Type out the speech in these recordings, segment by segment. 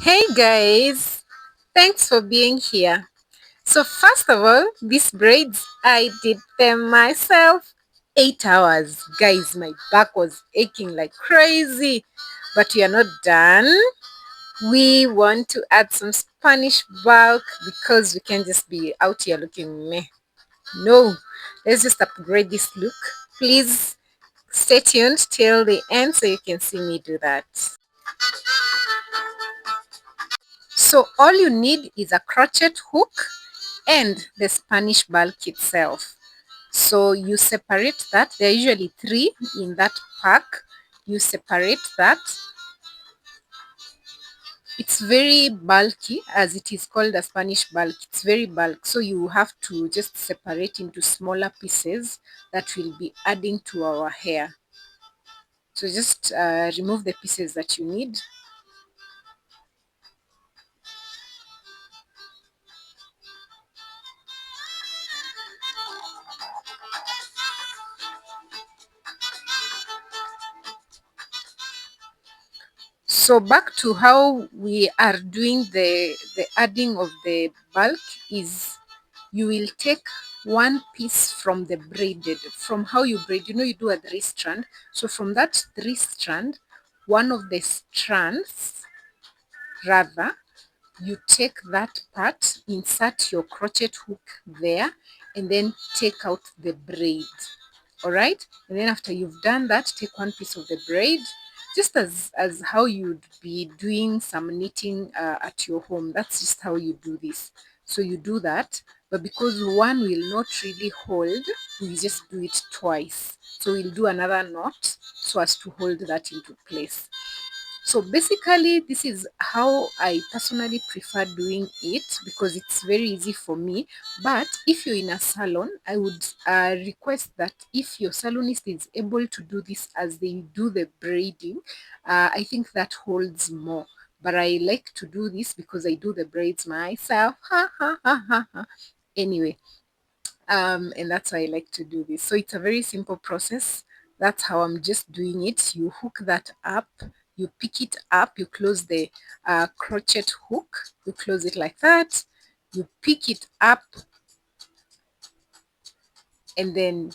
Hey guys, thanks for being here. So first of all, these braids, I did them myself. 8 hours. Guys, my back was aching like crazy. But we are not done. We want to add some Spanish bulk because we can't just be out here looking meh. No, let's just upgrade this look. Please stay tuned till the end so you can see me do that. So all you need is a crochet hook and the Spanish bulk itself. So you separate that. There are usually 3 in that pack. You separate that. It's very bulky, as it is called a Spanish bulk. It's very bulk. So you have to just separate into smaller pieces that will be adding to our hair. So just remove the pieces that you need. So back to how we are doing the adding of the bulk is you will take one piece from the braided, from how you braid, you do a 3 strand. So from that 3 strand, one of the strands, rather, you take that part, insert your crochet hook there, and then take out the braid. All right, and then after you've done that, take one piece of the braid, just as how you'd be doing some knitting at your home. That's just how you do this. So you do that, but because one will not really hold, we just do it twice. So we'll do another knot so as to hold that into place. So basically, this is how I personally prefer doing it because it's very easy for me. But if you're in a salon, I would request that if your salonist is able to do this as they do the braiding, I think that holds more. But I like to do this because I do the braids myself. Ha ha ha ha ha. Anyway, and that's why I like to do this. So it's a very simple process. That's how I'm just doing it. You hook that up, you pick it up, you close the crochet hook, you close it like that, you pick it up, and then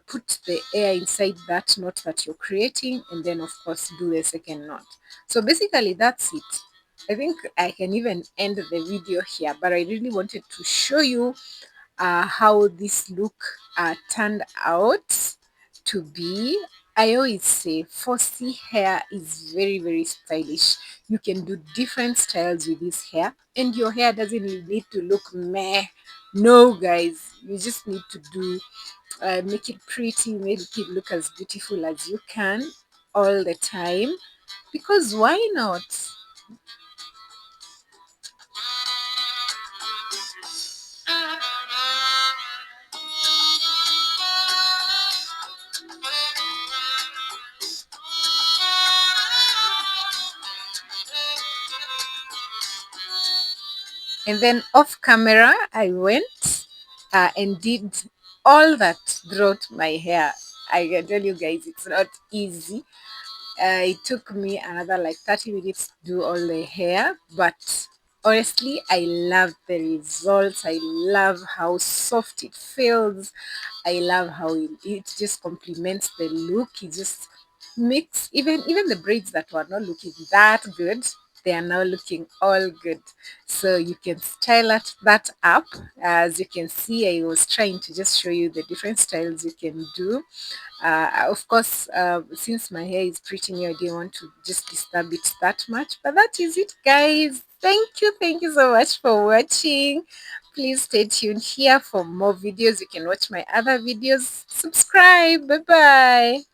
put the air inside that knot that you're creating, and then of course do the second knot. So basically that's it. I think I can even end the video here, but I really wanted to show you how this look turned out to be. I always say 4C hair is very, very stylish. You can do different styles with this hair, and your hair doesn't need to look meh. No, guys, you just need to do make it pretty, make it look as beautiful as you can all the time. Because why not? And then off camera, I went and did all that throughout my hair. I can tell you guys, it's not easy. It took me another like 30 minutes to do all the hair, but honestly, I love the results. I love how soft it feels. I love how it just complements the look. It just makes even the braids that were not looking that good, they are now looking all good. So you can style that up. As you can see, I was trying to just show you the different styles you can do. Of course, since my hair is pretty new, I didn't want to just disturb it that much. But that is it, guys. Thank you so much for watching. Please stay tuned here for more videos. You can watch my other videos. Subscribe. Bye bye.